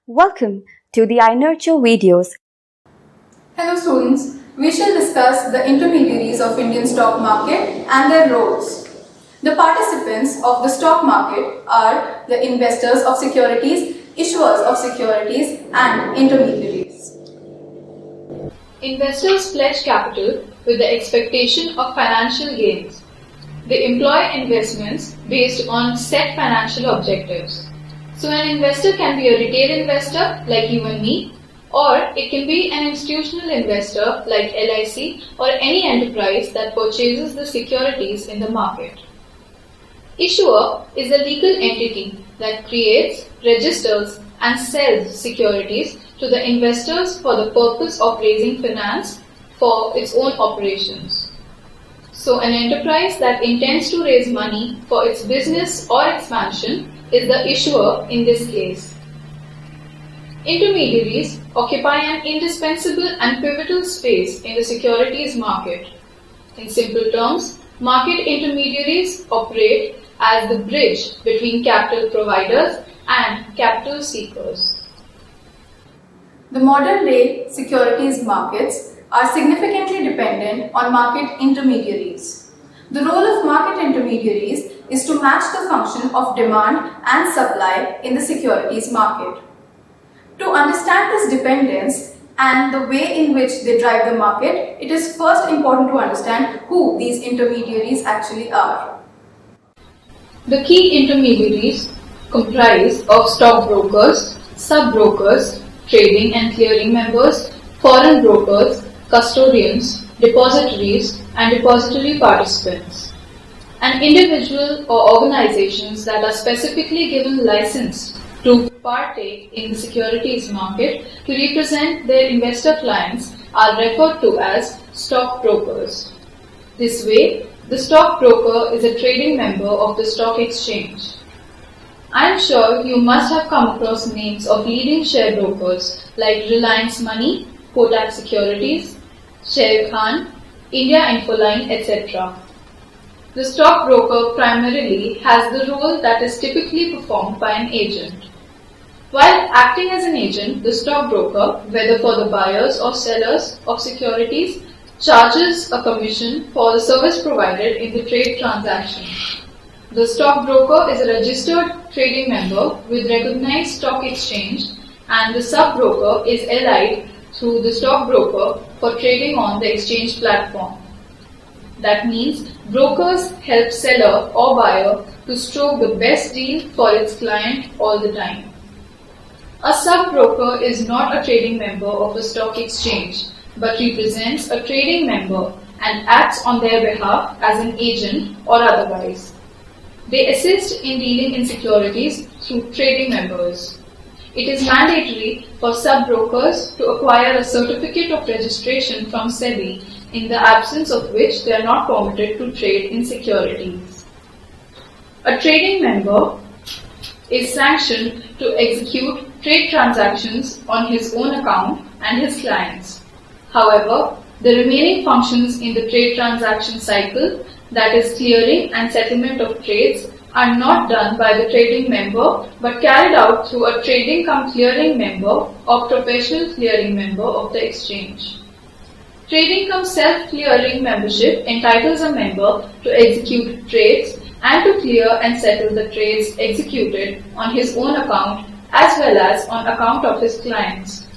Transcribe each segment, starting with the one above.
Welcome to the iNurture videos. Hello students, we shall discuss the intermediaries of Indian stock market and their roles. The participants of the stock market are the investors of securities, issuers of securities and intermediaries. Investors pledge capital with the expectation of financial gains. They employ investments based on set financial objectives. So an investor can be a retail investor like you and me, or it can be an institutional investor like LIC or any enterprise that purchases the securities in the market. Issuer is a legal entity that creates, registers and sells securities to the investors for the purpose of raising finance for its own operations. So an enterprise that intends to raise money for its business or expansion is the issuer in this case. Intermediaries occupy an indispensable and pivotal space in the securities market. In simple terms, market intermediaries operate as the bridge between capital providers and capital seekers. The modern day securities markets are significantly dependent on market intermediaries. The role of market intermediaries is to match the function of demand and supply in the securities market. To understand this dependence and the way in which they drive the market, it is first important to understand who these intermediaries actually are. The key intermediaries comprise of stockbrokers, sub-brokers, trading and clearing members, foreign brokers, custodians, depositories and depository participants, and individual or organizations that are specifically given license to partake in the securities market to represent their investor clients are referred to as stockbrokers. This way, the stockbroker is a trading member of the stock exchange. I am sure you must have come across names of leading share brokers like Reliance Money, Kotak Securities, Share Khan, India Infoline, etc. The stockbroker primarily has the role that is typically performed by an agent. While acting as an agent, the stockbroker, whether for the buyers or sellers of securities, charges a commission for the service provided in the trade transaction. The stockbroker is a registered trading member with recognized stock exchange, and the sub-broker is allied through the stockbroker for trading on the exchange platform. That means brokers help seller or buyer to stroke the best deal for its client all the time. A sub-broker is not a trading member of the stock exchange, but represents a trading member and acts on their behalf as an agent or otherwise. They assist in dealing in securities through trading members. It is mandatory for sub-brokers to acquire a certificate of registration from SEBI, in the absence of which they are not permitted to trade in securities. A trading member is sanctioned to execute trade transactions on his own account and his clients. However, the remaining functions in the trade transaction cycle, that is clearing and settlement of trades, are not done by the trading member but carried out through a trading cum clearing member or professional clearing member of the exchange. Trading cum self-clearing membership entitles a member to execute trades and to clear and settle the trades executed on his own account as well as on account of his clients.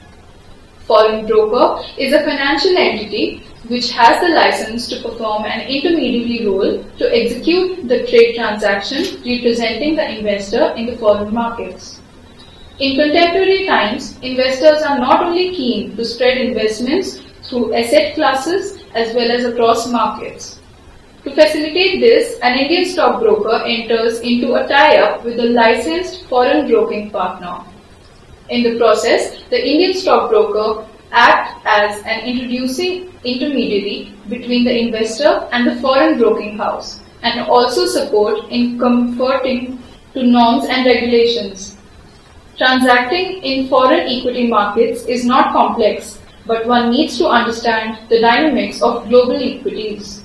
Foreign broker is a financial entity which has the license to perform an intermediary role to execute the trade transaction representing the investor in the foreign markets. In contemporary times, investors are not only keen to spread investments through asset classes as well as across markets. To facilitate this, an Indian stockbroker enters into a tie-up with a licensed foreign broking partner. In the process, the Indian stockbroker acts as an introducing intermediary between the investor and the foreign broking house, and also support in conforming to norms and regulations. Transacting in foreign equity markets is not complex, but one needs to understand the dynamics of global equities.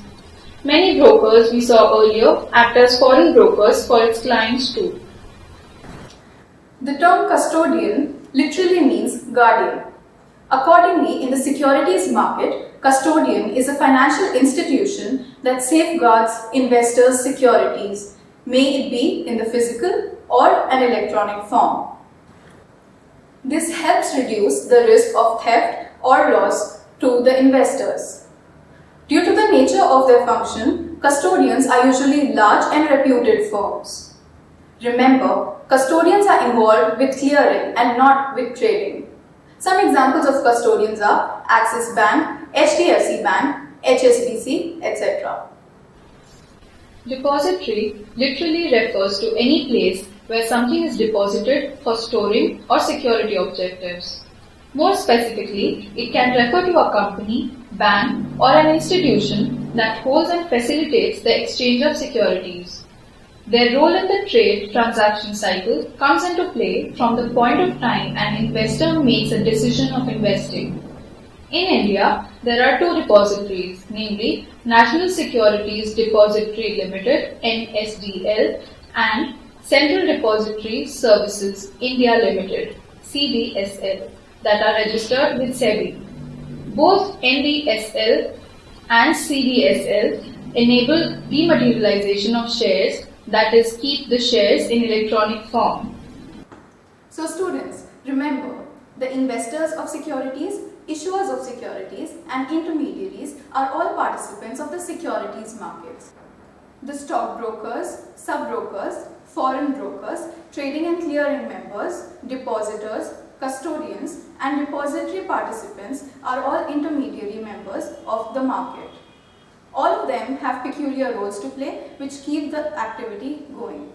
Many brokers we saw earlier act as foreign brokers for its clients too. The term custodian literally guardian. Accordingly, in the securities market, custodian is a financial institution that safeguards investors' securities, may it be in the physical or an electronic form. This helps reduce the risk of theft or loss to the investors. Due to the nature of their function, custodians are usually large and reputed firms. Remember, custodians are involved with clearing and not with trading. Some examples of custodians are Axis Bank, HDFC Bank, HSBC, etc. Depository literally refers to any place where something is deposited for storing or security objectives. More specifically, it can refer to a company, bank, or an institution that holds and facilitates the exchange of securities. Their role in the trade transaction cycle comes into play from the point of time an investor makes a decision of investing. In India, there are two depositories, namely National Securities Depository Limited (NSDL) and Central Depository Services India Limited (CDSL) that are registered with SEBI. Both NDSL and CDSL enable dematerialization of shares, that is, keep the shares in electronic form. So students, remember, the investors of securities, issuers of securities and intermediaries are all participants of the securities markets. The stockbrokers, sub-brokers, foreign brokers, trading and clearing members, depositors, custodians and depository participants are all intermediary members of the market. All of them have peculiar roles to play which keep the activity going.